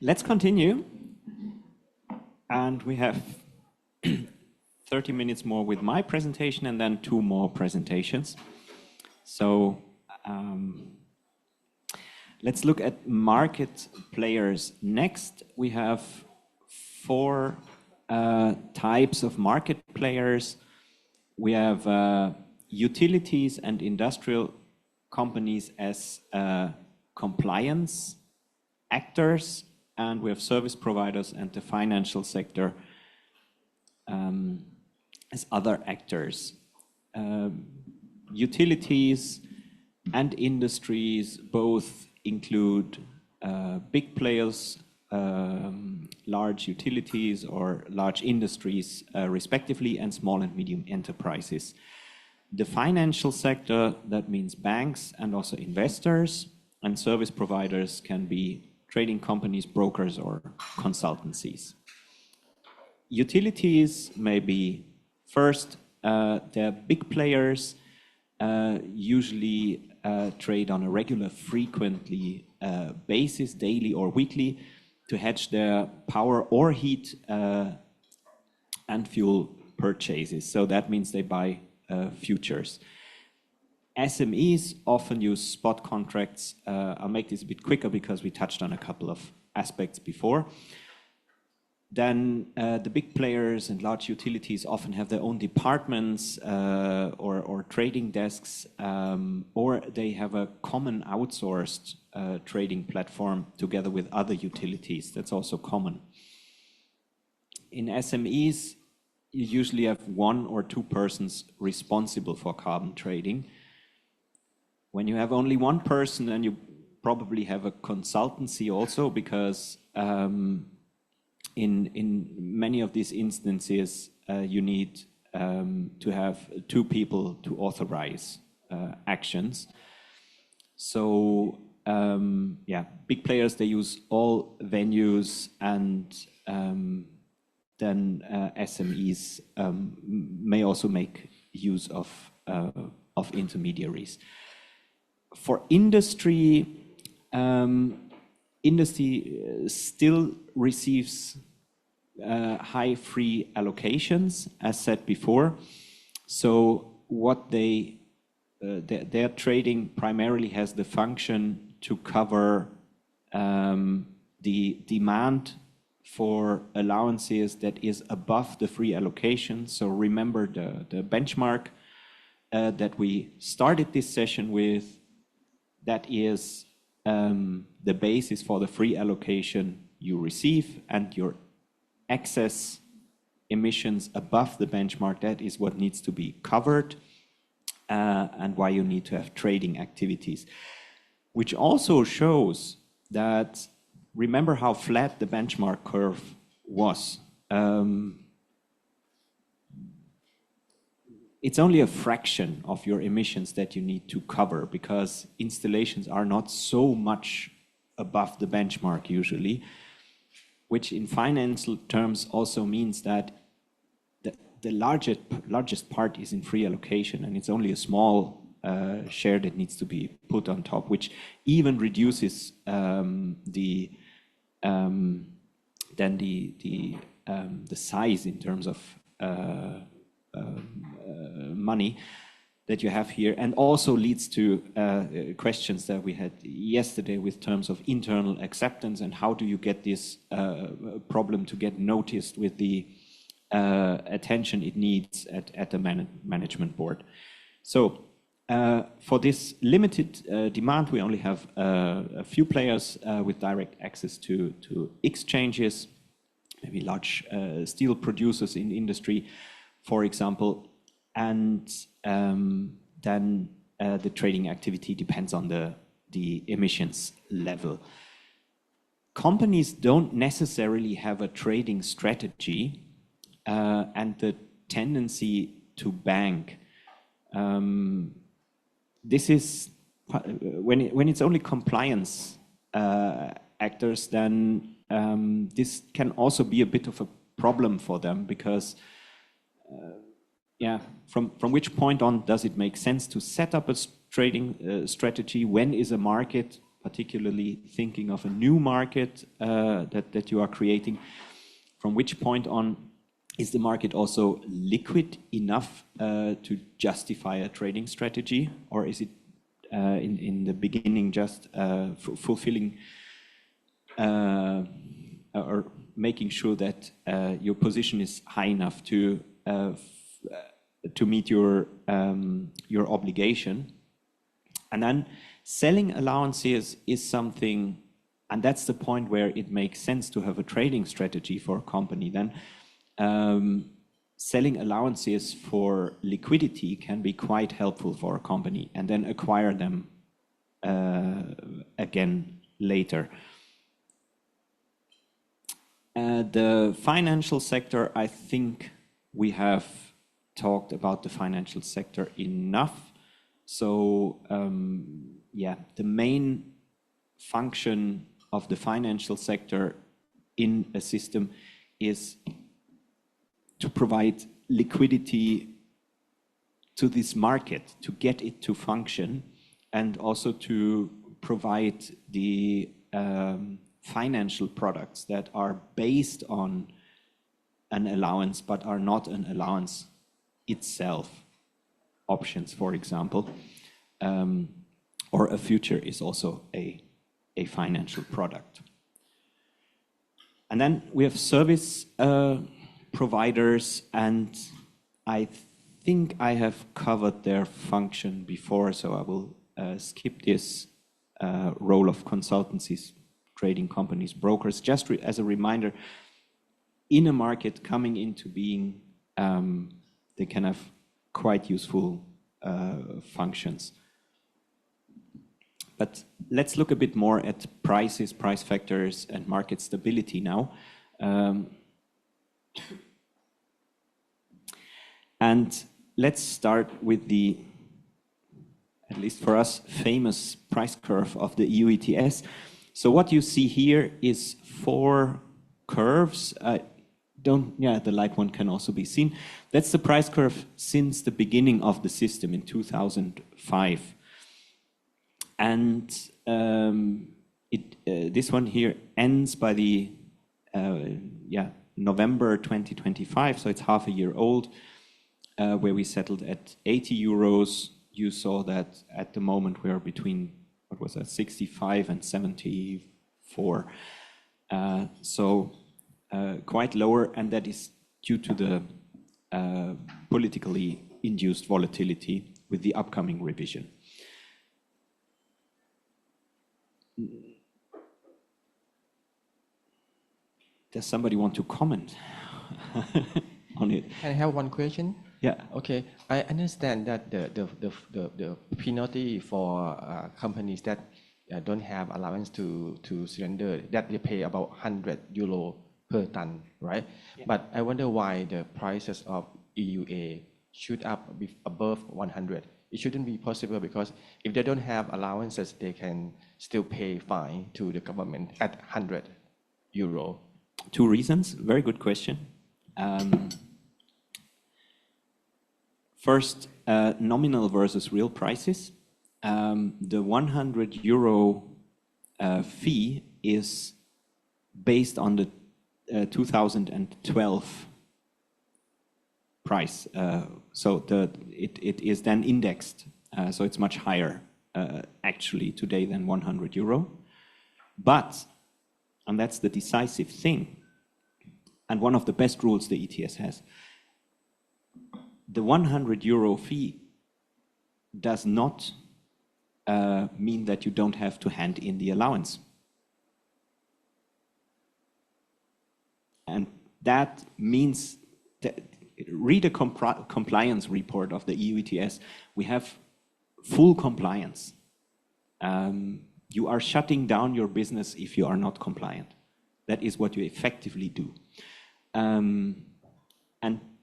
Let's continue. And we have 30 minutes more with my presentation and then 2 more presentations. So let's look at market players. Next, we have 4 types of market players. We have utilities and industrial companies as compliance actors, and we have service providers and the financial sector as other actors. Utilities and industries both include big players, large utilities or large industries respectively, and small and medium enterprises. The financial sector, that means banks and also investors, and service providers can be trading companies, brokers, or consultancies. Utilities may be first, they're big players, usually trade on a regular, frequently basis, daily or weekly, to hedge their power or heat and fuel purchases. So that means they buy futures. SMEs often use spot contracts. I'll make this a bit quicker because we touched on a couple of aspects before. Then the big players and large utilities often have their own departments or trading desks, or they have a common outsourced trading platform together with other utilities. That's also common. In SMEs, you usually have 1 or 2 persons responsible for carbon trading. When you have only 1 person, then you probably have a consultancy also, because in many of these instances, you need to have 2 people to authorize actions. So yeah, big players, they use all venues, and then SMEs may also make use of intermediaries. For industry, industry still receives high free allocations, as said before. So what their trading primarily has the function to cover the demand for allowances that is above the free allocation. So remember the benchmark that we started this session with. That is the basis for the free allocation you receive, and your excess emissions above the benchmark, that is what needs to be covered, and why you need to have trading activities. Which also shows that, remember how flat the benchmark curve was. It's only a fraction of your emissions that you need to cover, because installations are not so much above the benchmark usually, which in financial terms also means that the largest part is in free allocation, and it's only a small share that needs to be put on top, which even reduces the size in terms of money that you have here, and also leads to questions that we had yesterday with terms of internal acceptance, and how do you get this problem to get noticed with the attention it needs at the management board. So for this limited demand, we only have a few players with direct access to exchanges, maybe large steel producers in industry, for example, and then the trading activity depends on the emissions level. Companies don't necessarily have a trading strategy and the tendency to bank. This is when it's only compliance actors, then this can also be a bit of a problem for them, because yeah, from which point on does it make sense to set up a trading strategy? When is a market particularly thinking of a new market that you are creating, from which point on is the market also liquid enough to justify a trading strategy, or is it in the beginning just fulfilling or making sure that your position is high enough to meet your obligation? And then selling allowances is something, and that's the point where it makes sense to have a trading strategy for a company. Then selling allowances for liquidity can be quite helpful for a company, and then acquire them again later. The financial sector, I think we have talked about the financial sector enough. So yeah, the main function of the financial sector in a system is to provide liquidity to this market, to get it to function, and also to provide the financial products that are based on an allowance but are not an allowance itself. Options, for example, or a future is also a financial product. And then we have service providers, and I think I have covered their function before, so I will skip this role of consultancies, trading companies, brokers. Just as a reminder, in a market coming into being, they can have quite useful functions. But let's look a bit more at prices, price factors, and market stability now. And let's start with the, at least for us, famous price curve of the EU ETS. So what you see here is 4 curves. The light one can also be seen. That's the price curve since the beginning of the system in 2005. And this one here ends by the November 2025, so it's half a year old, where we settled at 80 euros. You saw that at the moment we are between, what was that, 65 and 74. So quite lower, and that is due to the politically induced volatility with the upcoming revision. Does somebody want to comment on it? Can I have one question? Yeah. Okay. I understand that the penalty for companies that don't have allowance to surrender, that they pay about 100 euro per ton, right? Yeah. But I wonder why the prices of EUA shoot up above 100. It shouldn't be possible, because if they don't have allowances, they can still pay fine to the government at 100 euro. 2 reasons. Very good question. First, nominal versus real prices. The 100 euro fee is based on the 2012 price. So it is then indexed. So it's much higher actually today than 100 euro. But, and that's the decisive thing, and one of the best rules the ETS has, the 100 euro fee does not mean that you don't have to hand in the allowance. And that means that, read a compliance report of the EU ETS. We have full compliance. You are shutting down your business if you are not compliant. That is what you effectively do. And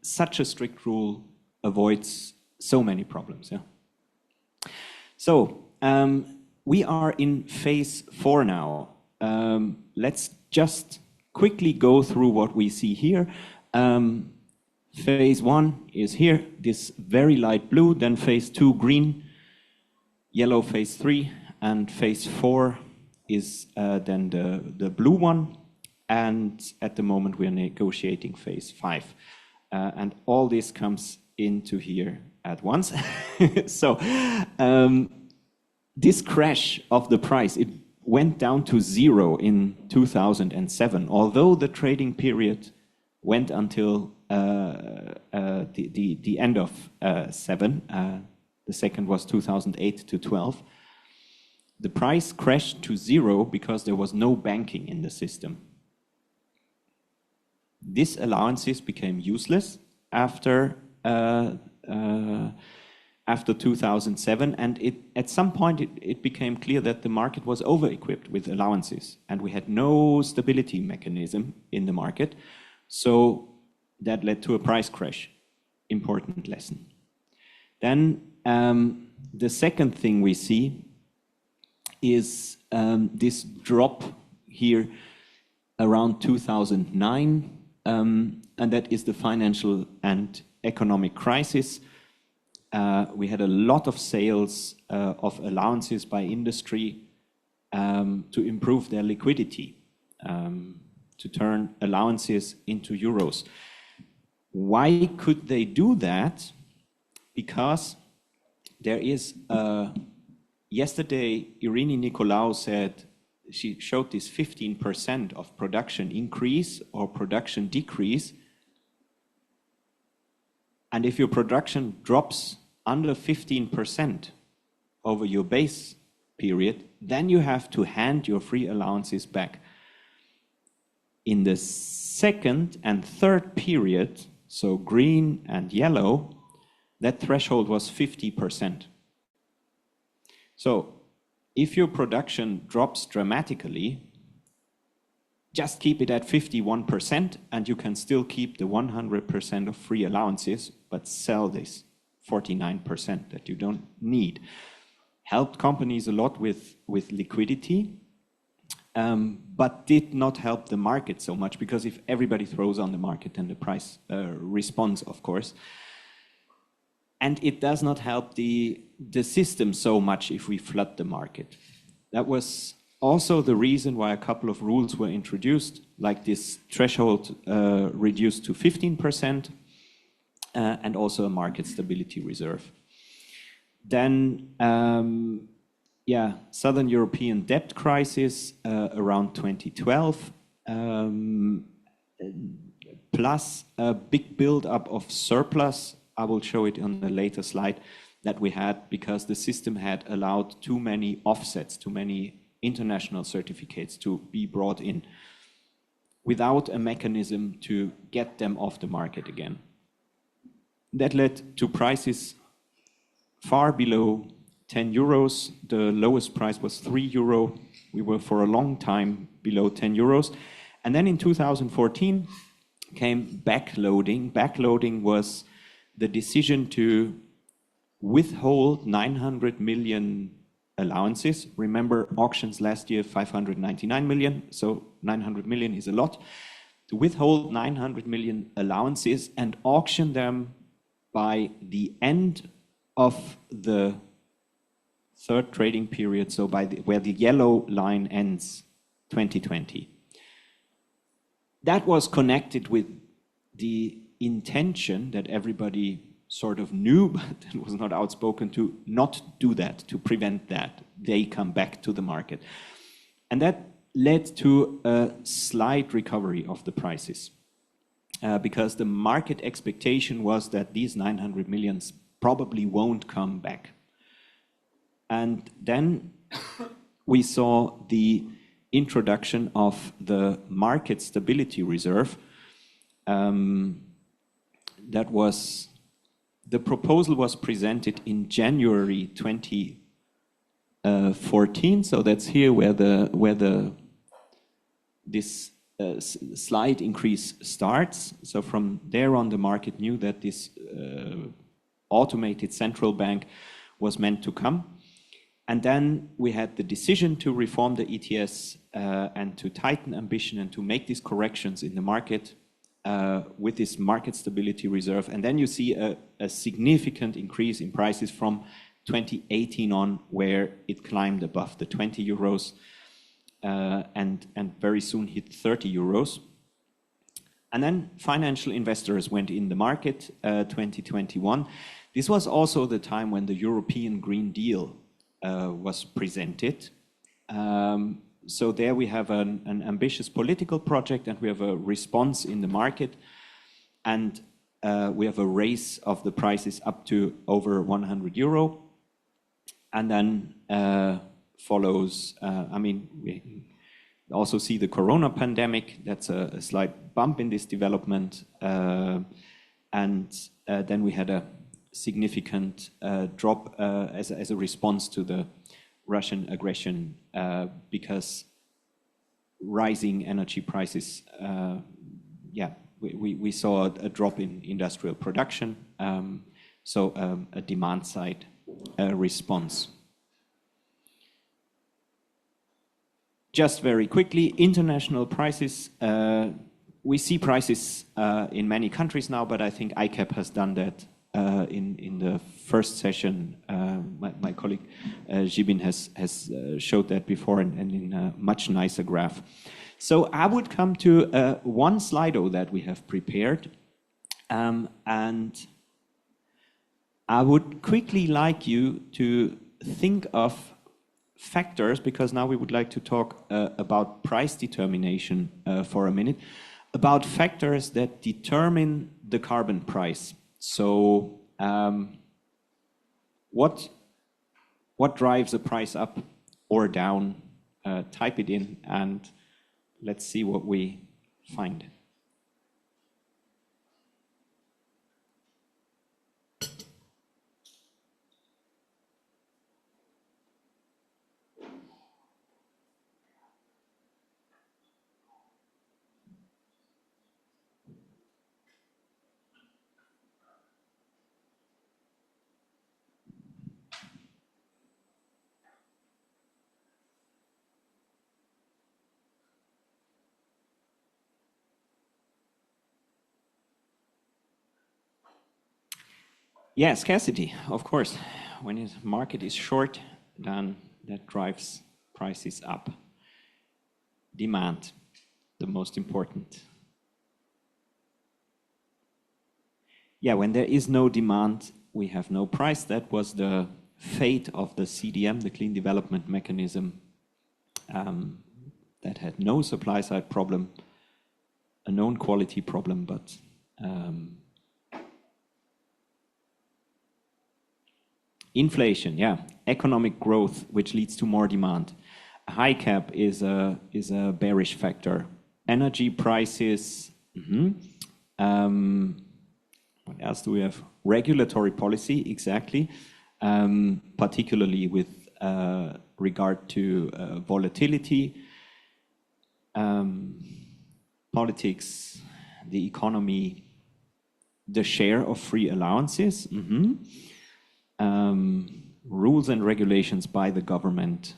such a strict rule avoids so many problems. Yeah. So we are in phase 4 now. Let's just quickly go through what we see here. Phase 1 is here, this very light blue, then phase 2 green, yellow phase 3, and phase 4 is then the blue one. And at the moment, we are negotiating phase 5. And all this comes into here at once. So this crash of the price, it went down to 0 in 2007, although the trading period went until the end of 7. The second was 2008 to 12. The price crashed to 0 because there was no banking in the system. These allowances became useless after 2007, and at some point it became clear that the market was over-equipped with allowances, and we had no stability mechanism in the market. So that led to a price crash. Important lesson. Then the second thing we see is this drop here around 2009, and that is the financial and economic crisis. We had a lot of sales of allowances by industry to improve their liquidity, to turn allowances into euros. Why could they do that? Because there is, yesterday Irini Nicolaou said, she showed this 15% of production increase or production decrease. And if your production drops under 15% over your base period, then you have to hand your free allowances back. In the second and third period, so green and yellow, that threshold was 50%. So if your production drops dramatically, just keep it at 51% and you can still keep the 100% of free allowances, but sell this 49% that you don't need. Helped companies a lot with liquidity, but did not help the market so much, because if everybody throws on the market, then the price responds, of course. And it does not help the system so much if we flood the market. That was also the reason why a couple of rules were introduced, like this threshold reduced to 15%, and also a market stability reserve. Then, Southern European debt crisis around 2012, plus a big build-up of surplus. I will show it on the later slide, that we had because the system had allowed too many offsets, too many international certificates to be brought in without a mechanism to get them off the market again. That led to prices far below 10 euros. The lowest price was 3 euro. We were for a long time below 10 euros. And then in 2014 came backloading. Backloading was the decision to withhold 900 million allowances. Remember, auctions last year, 599 million, so 900 million is a lot. To withhold 900 million allowances and auction them by the end of the third trading period, so by where the yellow line ends, 2020. That was connected with the intention that everybody sort of knew, but it was not outspoken, to not do that, to prevent that they come back to the market. And that led to a slight recovery of the prices, because the market expectation was that these 900 millions probably won't come back. And then we saw the introduction of the market stability reserve. The proposal was presented in January 2014. So that's here where this slight increase starts. So from there on, the market knew that this automated central bank was meant to come. And then we had the decision to reform the ETS and to tighten ambition and to make these corrections in the market with this market stability reserve. And then you see a significant increase in prices from 2018 on, where it climbed above the 20 euros. and very soon hit 30 euros. And then financial investors went in the market, 2021. This was also the time when the European Green Deal was presented. So there we have an ambitious political project, and we have a response in the market, and we have a raise of the prices up to over 100 euro. And then follows, we also see the Corona pandemic. That's a slight bump in this development. And then we had a significant drop as a response to the Russian aggression because rising energy prices, we saw a drop in industrial production, so a demand side response. Just very quickly, international prices. We see prices in many countries now, but I think ICAP has done that in the first session. My colleague Jibin has showed that before and in a much nicer graph. So I would come to one Slido that we have prepared, and I would quickly like you to think of factors, because now we would like to talk about price determination for a minute, about factors that determine the carbon price. So what drives a price up or down? Type it in and let's see what we find. Yeah, scarcity, of course. When the market is short, then that drives prices up. Demand, the most important. Yeah, when there is no demand, we have no price. That was the fate of the CDM, the Clean Development Mechanism, that had no supply side problem, a known quality problem, but inflation, yeah, economic growth, which leads to more demand. A high cap is a bearish factor. Energy prices. What else do we have? Regulatory policy, exactly, particularly with regard to volatility, politics, the economy, the share of free allowances. Rules and regulations by the government.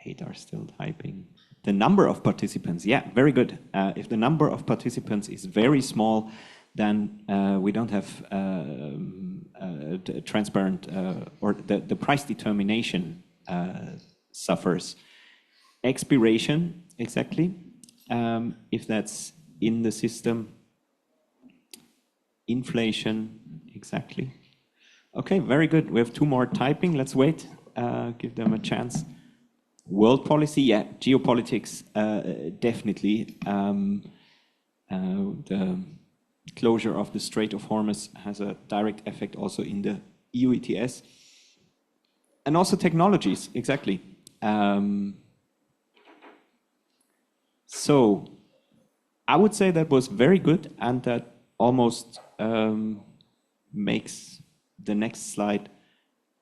Eight are still typing. The number of participants, yeah, very good. If the number of participants is very small, then we don't have transparent, or the price determination suffers. Expiration, exactly, if that's in the system. Inflation, exactly. Okay, very good. We have two more typing. Let's wait, give them a chance. World policy, yeah, geopolitics, definitely. The closure of the Strait of Hormuz has a direct effect also in the EU ETS. And also technologies, exactly. So I would say that was very good, and that almost makes the next slide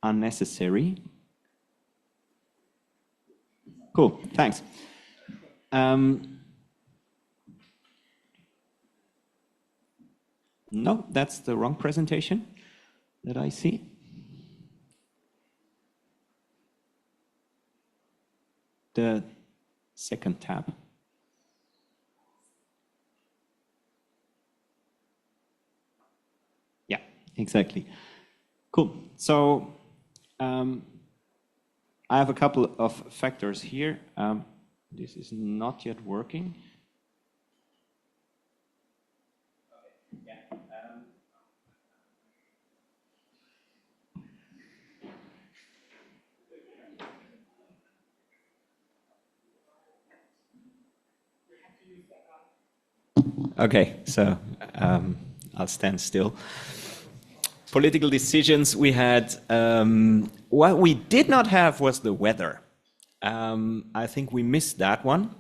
unnecessary. Cool, thanks. No, that's the wrong presentation that I see. The second tab. Yeah, exactly. Cool. So I have a couple of factors here. This is not yet working. Okay, so I'll stand still. Political decisions we had. What we did not have was the weather. I think we missed that one.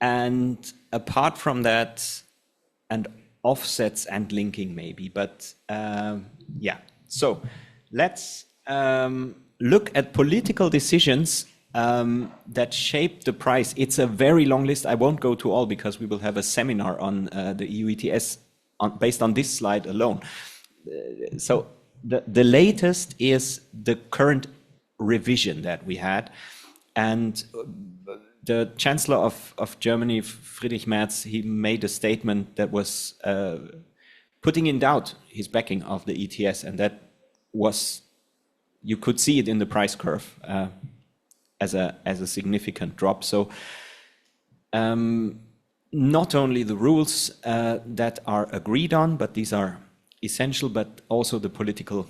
And apart from that, and offsets and linking maybe, but yeah. So let's look at political decisions that shaped the price. It's a very long list. I won't go to all because we will have a seminar on the EU ETS based on this slide alone. So the latest is the current revision that we had. And the Chancellor of Germany, Friedrich Merz, he made a statement that was putting in doubt his backing of the ETS. And that was, you could see it in the price curve as a significant drop. So not only the rules that are agreed on, but these are essential, but also the political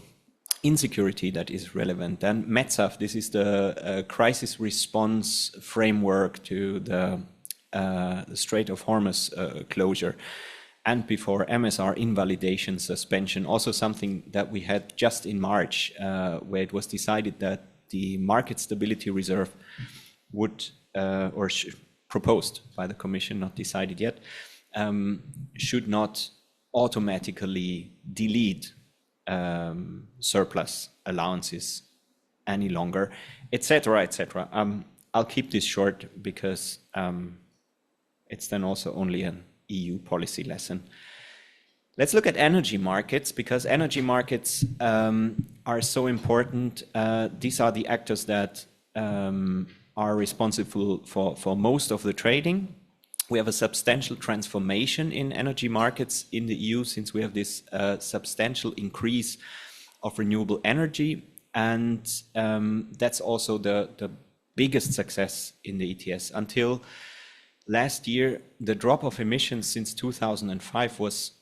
insecurity that is relevant. Then METSAF, this is the crisis response framework to the Strait of Hormuz closure. And before MSR invalidation suspension, also something that we had just in March, where it was decided that the market stability reserve would, proposed by the Commission, not decided yet, should not automatically delete surplus allowances any longer, etc., etc. I'll keep this short because it's then also only an EU policy lesson. Let's look at energy markets, because energy markets are so important. These are the actors that are responsible for most of the trading. We have a substantial transformation in energy markets in the EU since we have this substantial increase of renewable energy. And that's also the biggest success in the ETS. Until last year, the drop of emissions since 2005 was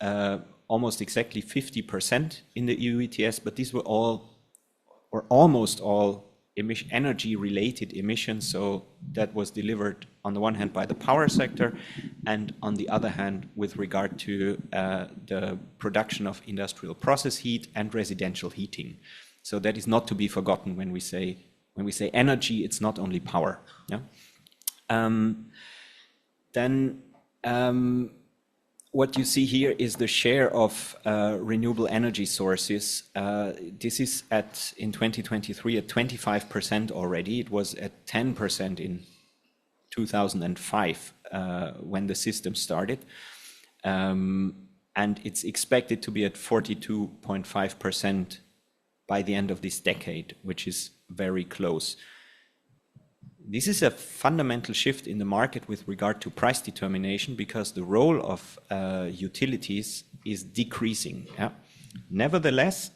almost exactly 50% in the EU ETS, but these were all, or almost all, energy-related emissions. So that was delivered on the one hand by the power sector, and on the other hand with regard to the production of industrial process heat and residential heating. So that is not to be forgotten when we say energy. It's not only power. Yeah? Then what you see here is the share of renewable energy sources. This is in 2023 at 25% already. It was at 10% in 2005 when the system started. And it's expected to be at 42.5% by the end of this decade, which is very close. This is a fundamental shift in the market with regard to price determination, because the role of utilities is decreasing. Yeah? Nevertheless,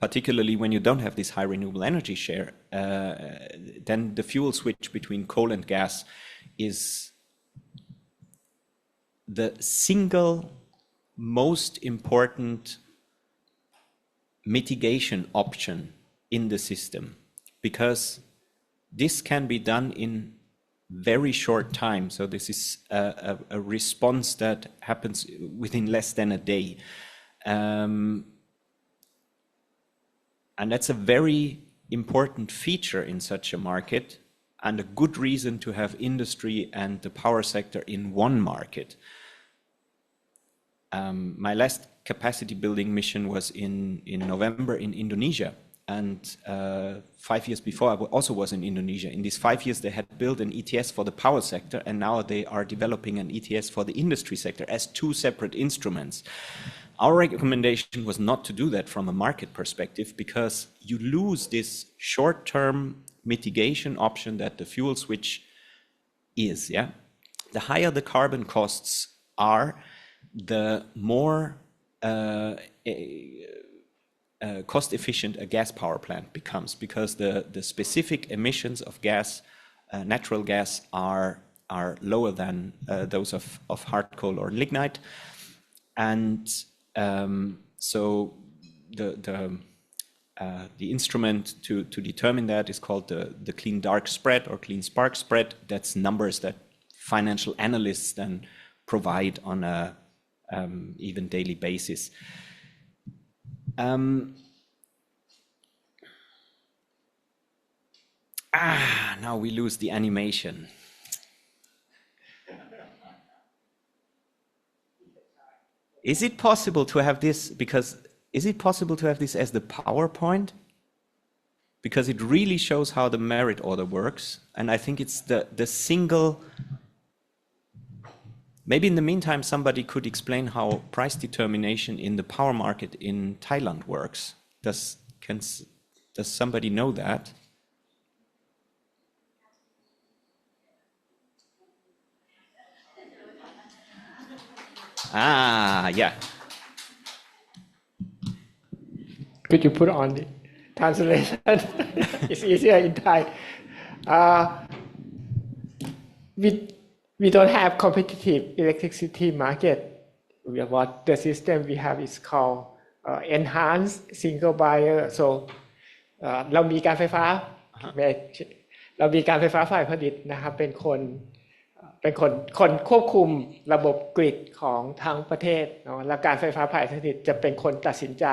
particularly when you don't have this high renewable energy share, then the fuel switch between coal and gas is the single most important mitigation option in the system, because this can be done in very short time. So this is a response that happens within less than a day. And that's a very important feature in such a market, and a good reason to have industry and the power sector in one market. My last capacity building mission was in November in Indonesia, and 5 years before I also was in Indonesia. In these 5 years they had built an ETS for the power sector, and now they are developing an ETS for the industry sector as two separate instruments. Our recommendation was not to do that from a market perspective, because you lose this short-term mitigation option that the fuel switch is. Yeah, the higher the carbon costs are, the more cost efficient a gas power plant becomes, because the specific emissions of gas, natural gas, are lower than those of hard coal or lignite. And so the instrument to determine that is called the clean dark spread or clean spark spread. That's numbers that financial analysts then provide on a even daily basis. Now we lose the animation. Is it possible to have this? Is it possible to have this as the PowerPoint? Because it really shows how the merit order works, and I think it's the single. Maybe in the meantime, somebody could explain how price determination in the power market in Thailand works. Does somebody know that? Yeah. Could you put on the translation? It's easier in Thai. We don't have competitive electricity market. What the system we have is called enhanced single buyer. So เรามีการไฟฟ้าฝ่ายผลิตนะครับเป็นคนควบคุมระบบกริดของทั้งประเทศเนาะและการไฟฟ้าฝ่ายผลิตจะเป็นคนตัดสินใจ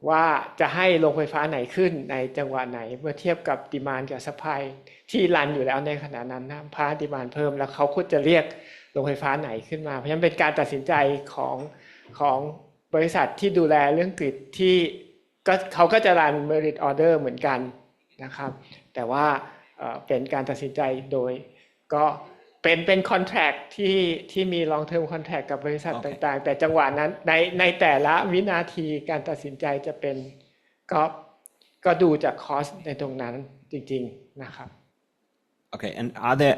ว่าจะให้โรงไฟฟ้าไหนขึ้นในจังหวะไหนเมื่อเทียบกับดีมานด์กับซัพพลายที่รันอยู่แล้วในขณะนั้นนะพาดีมานด์เพิ่มแล้วเขาควรจะเรียกโรงไฟฟ้าไหนขึ้นมาเพราะฉะนั้นเป็นการตัดสินใจของบริษัทที่ดูแลเรื่องกริดที่เขาก็จะรัน merit order เหมือนกันนะครับแต่ว่าเป็นการตัดสินใจโดยก็เป็น contract ที่มี long term contract กับบริษัทต่างๆแต่จังหวะนั้นในแต่ละวินาทีการตัดสินใจจะเป็นก็ดูจาก cost ในตรงนั้นจริงๆนะครับ Okay, and are there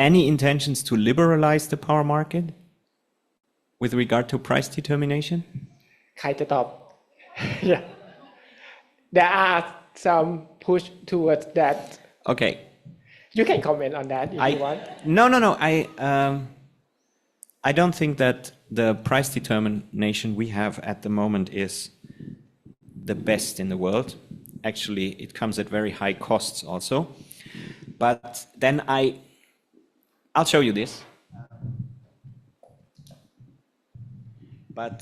any intentions to liberalize the power market with regard to price determination? ใครจะตอบ Yeah. There are some push towards that. Okay. You can comment on that if you want. No. I don't think that the price determination we have at the moment is the best in the world. Actually, it comes at very high costs also. But then I'll show you this. But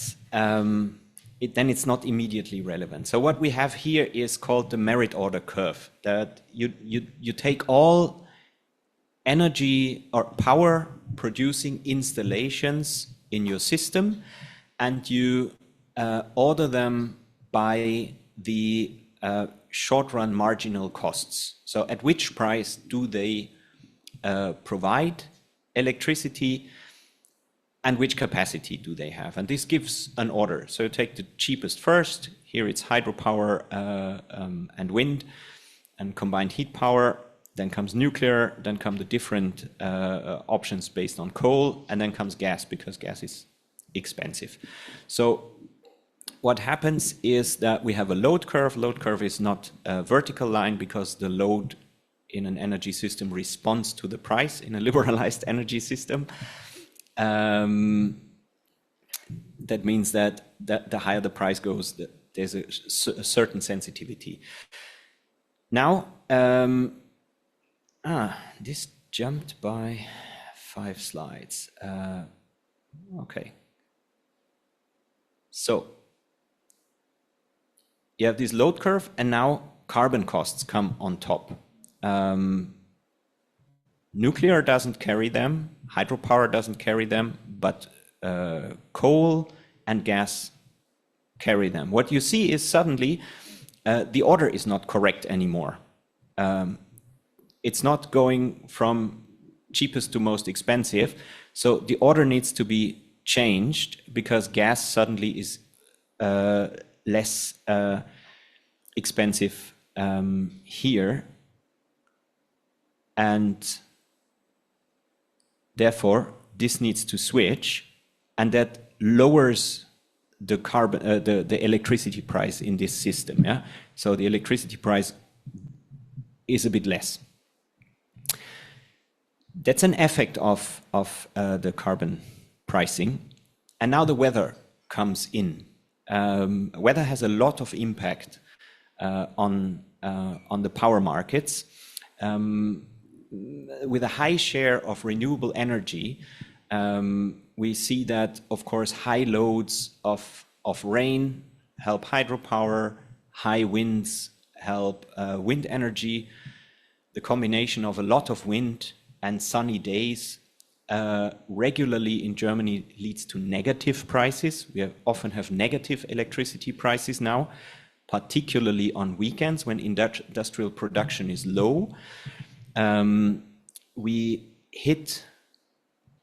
then it's not immediately relevant. So what we have here is called the merit order curve. That you take all energy or power producing installations in your system and you order them by the short run marginal costs. So at which price do they provide electricity and which capacity do they have? And this gives an order. So you take the cheapest first. Here it's hydropower and wind and combined heat power. Then comes nuclear. Then come the different options based on coal. And then comes gas, because gas is expensive. So what happens is that we have a load curve. Load curve is not a vertical line because the load in an energy system responds to the price in a liberalized energy system. That means that the higher the price goes, there's a certain sensitivity. Now, this jumped by 5 slides. Okay. So you have this load curve, and now carbon costs come on top. Nuclear doesn't carry them, hydropower doesn't carry them, but coal and gas carry them. What you see is suddenly the order is not correct anymore. It's not going from cheapest to most expensive, so the order needs to be changed because gas suddenly is less expensive here, and therefore this needs to switch, and that lowers the carbon, the electricity price in this system. Yeah, so the electricity price is a bit less. That's an effect of the carbon pricing, and now the weather comes in. Weather has a lot of impact on the power markets. With a high share of renewable energy, we see that, of course, high loads of rain help hydropower, high winds help wind energy. The combination of a lot of wind and sunny days regularly in Germany leads to negative prices. We often have negative electricity prices now, particularly on weekends when industrial production is low. We hit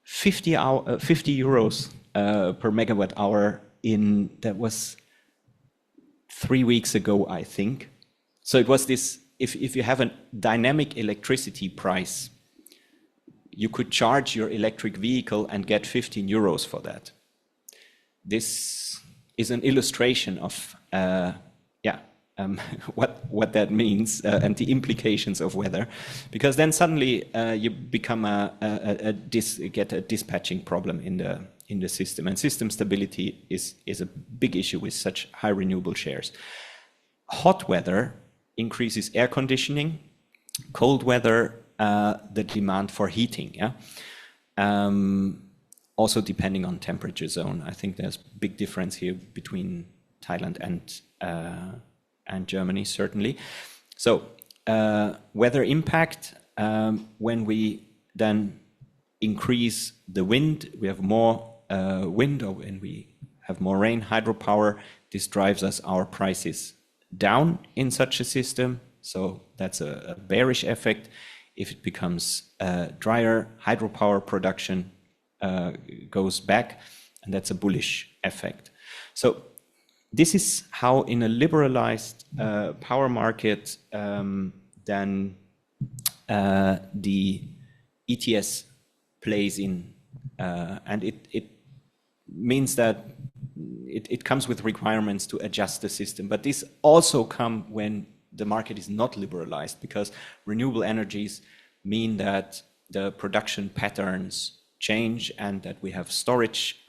50 euros per megawatt hour that was 3 weeks ago, I think. So it was this, if you have a dynamic electricity price, you could charge your electric vehicle and get 15 euros for that. This is an illustration of what that means and the implications of weather, because then suddenly you become get a dispatching problem in the system, and system stability is a big issue with such high renewable shares. Hot weather increases air conditioning, cold weather the demand for heating. Yeah. Also depending on temperature zone. I think there's big difference here between Thailand and Germany, certainly. So weather impact, when we then increase the wind, we have more wind, or when we have more rain, hydropower, this drives our prices down in such a system. So that's a bearish effect. If it becomes drier, hydropower production goes back, and that's a bullish effect. So this is how, in a liberalized power market, then the ETS plays in, and it means that it comes with requirements to adjust the system. But this also come when the market is not liberalized, because renewable energies mean that the production patterns change and that we have storage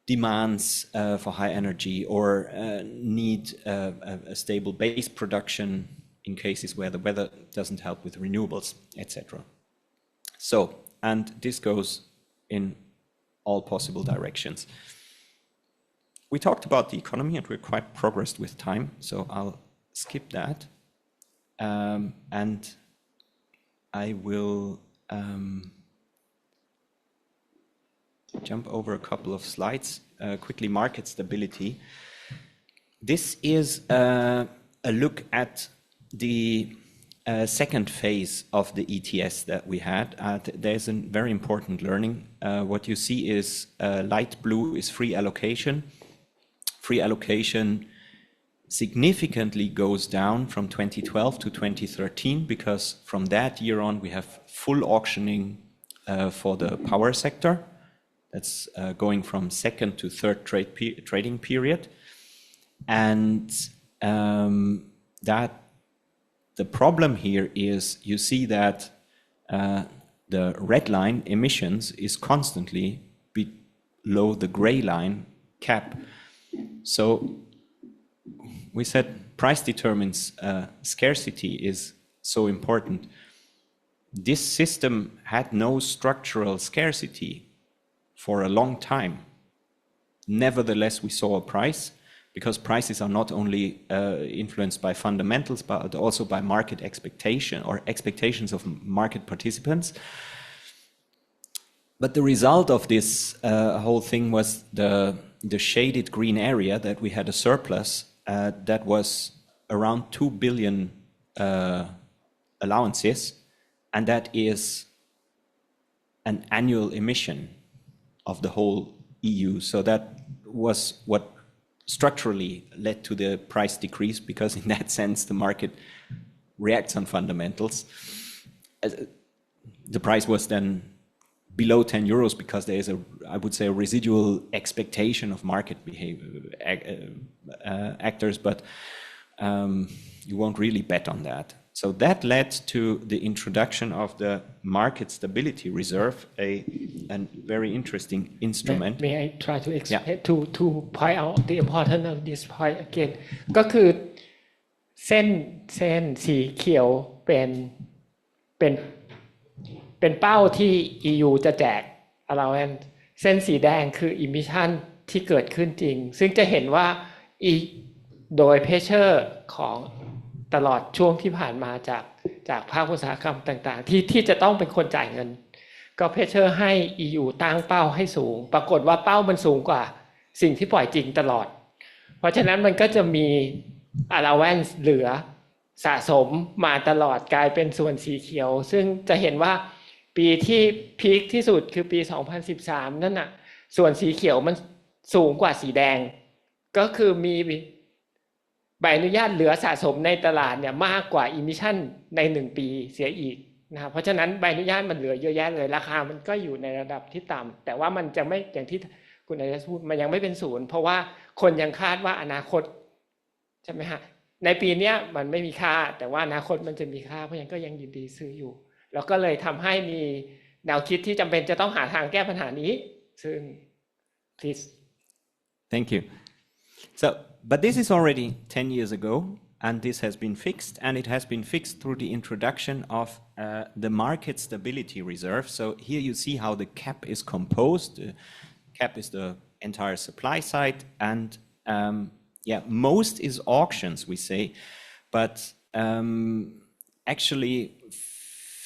demands for high energy, or need a stable base production in cases where the weather doesn't help with renewables, etc. So, and this goes in all possible directions. We talked about the economy and we're quite progressed with time, so I'll skip that. And I will jump over a couple of slides. Quickly, market stability. This is a look at the second phase of the ETS that we had. There's a very important learning. What you see is light blue is free allocation. Free allocation significantly goes down from 2012 to 2013, because from that year on we have full auctioning for the power sector. That's going from second to third trading period. And that the problem here is, you see that the red line, emissions, is constantly below the gray line, cap. So we said price determines scarcity is so important. This system had no structural scarcity for a long time. Nevertheless, we saw a price, because prices are not only influenced by fundamentals, but also by market expectation or expectations of market participants. But the result of this whole thing was the shaded green area, that we had a surplus that was around 2 billion allowances, and that is an annual emission of the whole EU. So that was what structurally led to the price decrease, because in that sense the market reacts on fundamentals. The price was then below 10 euros because there is I would say, a residual expectation of market behavior actors, but you won't really bet on that. So that led to the introduction of the market stability reserve, a very interesting instrument. May I try to explain to point out the importance of this point again ก็คือเส้นสีเขียวเป็นเป้าที่ EU จะแจก allowance เส้นสีแดงคือ emission ที่เกิดขึ้นจริงซึ่งจะเห็นว่าโดย pressure ของตลอดช่วงที่ผ่านมาจากภาคอุตสาหกรรมต่างๆที่จะต้องเป็นคนจ่ายเงินก็เพชเชอร์ให้ EU ตั้งเป้าให้สูงปรากฏว่าเป้ามันสูงกว่าสิ่งที่ปล่อยจริงตลอดเพราะฉะนั้นมันก็จะมี allowance เหลือสะสมมาตลอดกลายเป็นส่วนสีเขียวซึ่งจะเห็นว่าปีที่พีคที่สุดคือปี2013นั่นน่ะส่วนสีเขียวมันสูงกว่าสีแดงก็คือมีใบอนุญาตเหลือสะสมในตลาดเนี่ยมากกว่า emission ใน1ปีเสียอีกนะครับเพราะฉะนั้นใบอนุญาตมันเหลือเยอะแยะเลยราคามันก็อยู่ในระดับที่ต่ำแต่ว่ามันจะไม่อย่างที่คุณอาจารย์พูดมันยังไม่เป็นศูนย์เพราะว่าคนยังคาดว่าอนาคตใช่ไหมฮะในปีนี้มันไม่มีค่าแต่ว่าอนาคตมันจะมีค่าเพราะฉะนั้นก็ยังยินดีซื้ออยู่แล้วก็เลยทำให้มีแนวคิดที่จำเป็นจะต้องหาทางแก้ปัญหานี้ซึ่ง please Thank you. But this is already 10 years ago, and this has been fixed, and it has been fixed through the introduction of the market stability reserve. So here you see how the cap is composed. The cap is the entire supply side, and most is auctions, we say, but actually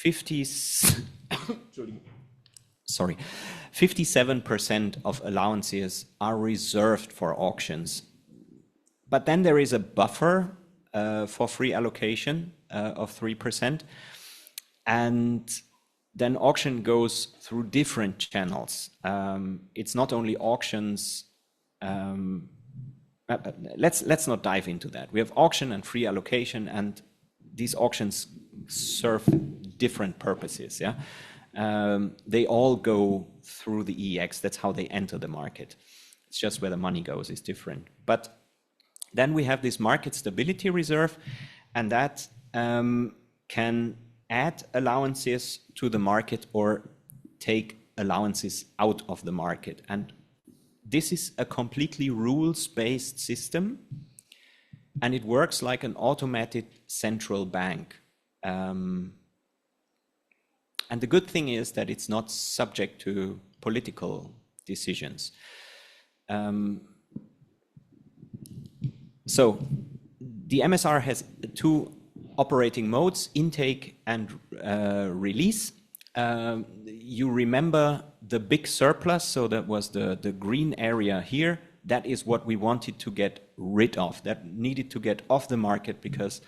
57% of allowances are reserved for auctions. But then there is a buffer for free allocation of 3%. And then auction goes through different channels. It's not only auctions. Let's not dive into that. We have auction and free allocation, and these auctions serve different purposes. Yeah, they all go through the EEX. That's how they enter the market. It's just where the money goes is different. But then we have this market stability reserve, and that can add allowances to the market or take allowances out of the market. And this is a completely rules-based system, and it works like an automated central bank. And the good thing is that it's not subject to political decisions. So the MSR has two operating modes, intake and release. You remember the big surplus, so that was the green area here. That is what we wanted to get rid of, that needed to get off the market because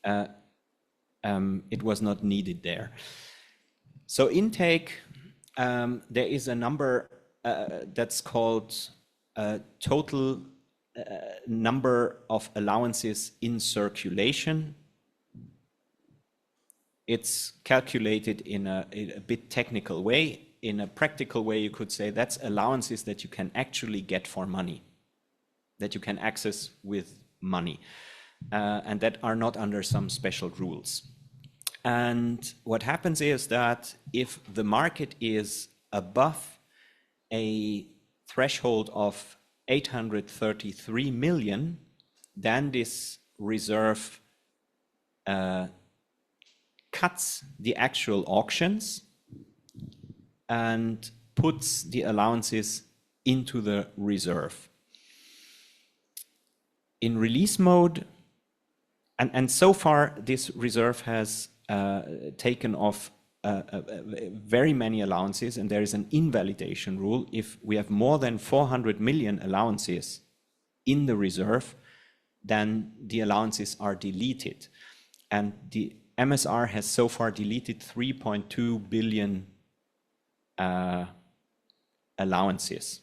it was not needed there. So intake, there is a number that's called total number of allowances in circulation. It's calculated in a bit technical way. In a practical way, you could say that's allowances that you can actually get for money, that you can access with money, and that are not under some special rules. And what happens is that if the market is above a threshold of 833 million, then this reserve cuts the actual auctions and puts the allowances into the reserve. In release mode, and so far this reserve has taken off very many allowances, and there is an invalidation rule. If we have more than 400 million allowances in the reserve, then the allowances are deleted. And the MSR has so far deleted 3.2 billion allowances.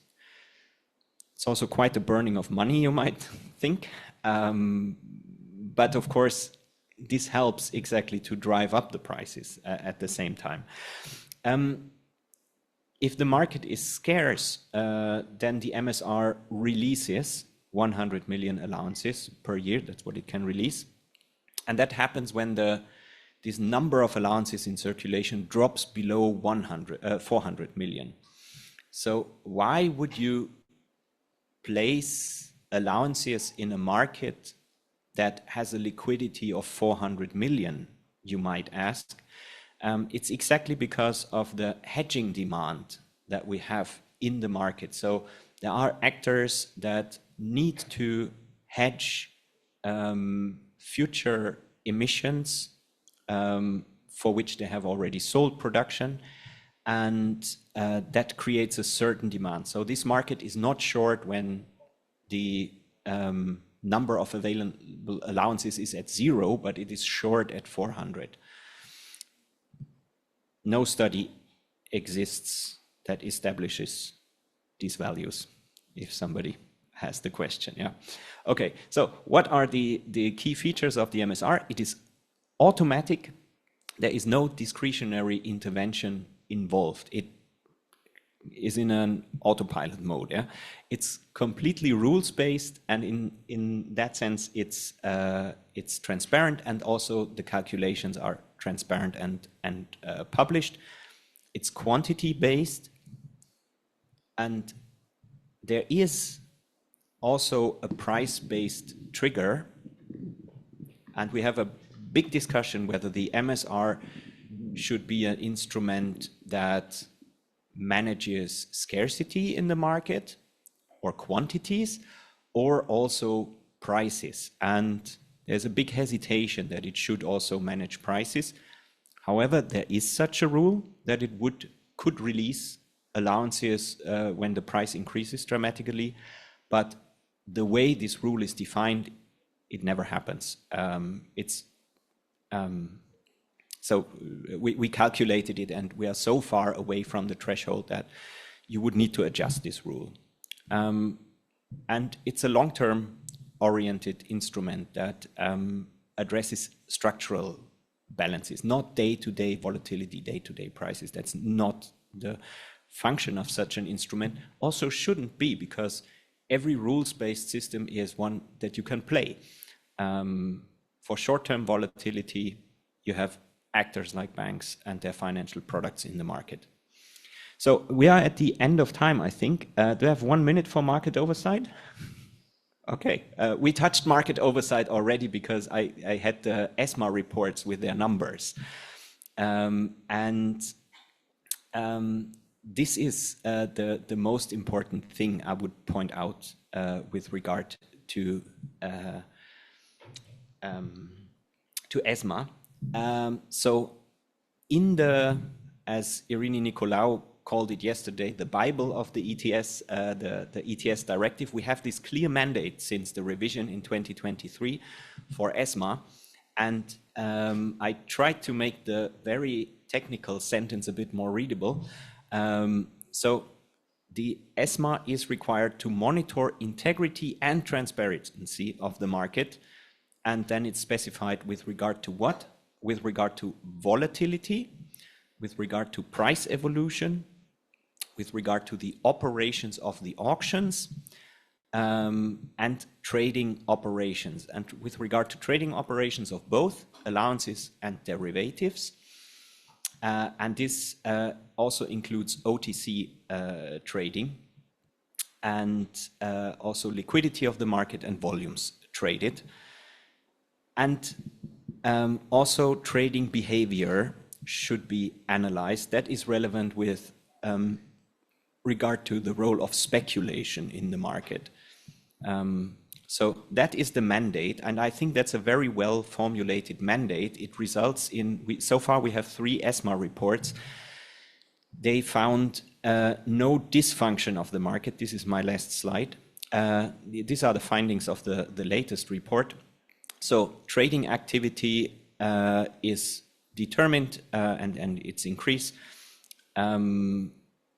It's also quite a burning of money, you might think. But of course, this helps exactly to drive up the prices at the same time. if the market is scarce, then the MSR releases 100 million allowances per year. That's what it can release. And that happens when this number of allowances in circulation drops below 400 million. So why would you place allowances in a market that has a liquidity of 400 million, you might ask? It's exactly because of the hedging demand that we have in the market. So there are actors that need to hedge future emissions for which they have already sold production, and that creates a certain demand. So this market is not short when the number of available allowances is at 0, but it is short at 400. No study exists that establishes these values, if somebody has the question. Yeah. Okay, so what are the key features of the MSR? It is automatic. There is no discretionary intervention involved. It is in an autopilot mode. Yeah, it's completely rules-based, and in that sense, it's transparent, and also the calculations are transparent and published. It's quantity-based, and there is also a price-based trigger, and we have a big discussion whether the MSR should be an instrument that manages scarcity in the market or quantities, or also prices. And there's a big hesitation that it should also manage prices. However, there is such a rule that it could release allowances when the price increases dramatically, but the way this rule is defined, it never happens. So we calculated it, and we are so far away from the threshold that you would need to adjust this rule. And it's a long-term oriented instrument that addresses structural balances, not day-to-day volatility, day-to-day prices. That's not the function of such an instrument. Also shouldn't be, because every rules-based system is one that you can play. For short-term volatility, you have actors like banks and their financial products in the market. So we are at the end of time, I think. Do I have 1 minute for market oversight? Okay, we touched market oversight already because I had the ESMA reports with their numbers. This is the most important thing I would point out with regard to ESMA. So in as Irini Nicolaou called it yesterday, the Bible of the ETS, the ETS directive, we have this clear mandate since the revision in 2023 for ESMA. And I tried to make the very technical sentence a bit more readable. So the ESMA is required to monitor integrity and transparency of the market. And then it's specified with regard to what? With regard to volatility, with regard to price evolution, with regard to the operations of the auctions, and trading operations. And with regard to trading operations of both allowances and derivatives. And this also includes OTC trading, and also liquidity of the market and volumes traded. And also trading behavior should be analyzed. That is relevant with regard to the role of speculation in the market. So that is the mandate, and I think that's a very well formulated mandate. It results in, so far we have 3 ESMA reports. They found no dysfunction of the market. This is my last slide. These are the findings of the latest report. So trading activity is determined and its increase.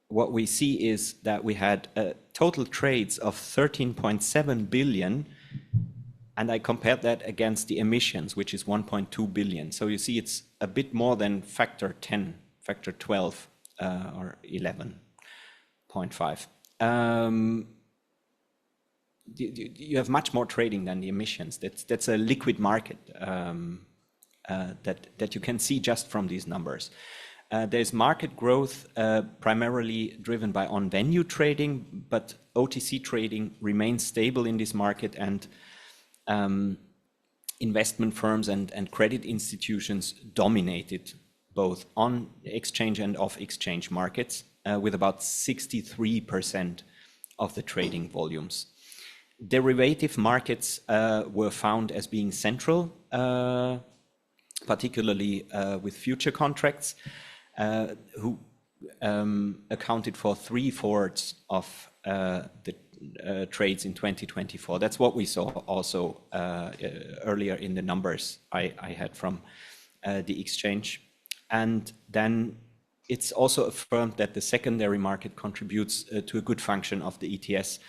What we see is that we had total trades of 13.7 billion, and I compared that against the emissions, which is 1.2 billion. So you see it's a bit more than factor 10, factor 12, or 11 0.5. You have much more trading than the emissions. That's a liquid market that you can see just from these numbers. There's market growth primarily driven by on-venue trading, but OTC trading remains stable in this market, and investment firms and credit institutions dominated both on exchange and off exchange markets with about 63% of the trading volumes. Derivative markets were found as being central, particularly with future contracts, who accounted for 3/4 of the trades in 2024. That's what we saw also earlier in the numbers I had from the exchange. And then it's also affirmed that the secondary market contributes to a good function of the ETS.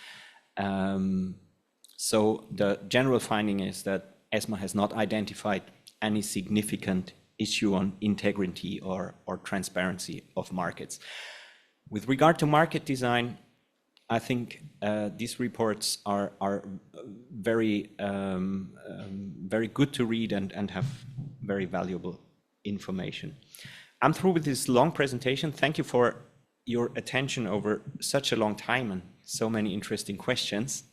So the general finding is that ESMA has not identified any significant issue on integrity or transparency of markets. With regard to market design, I think these reports are very good to read and have very valuable information. I'm through with this long presentation. Thank you for your attention over such a long time and so many interesting questions.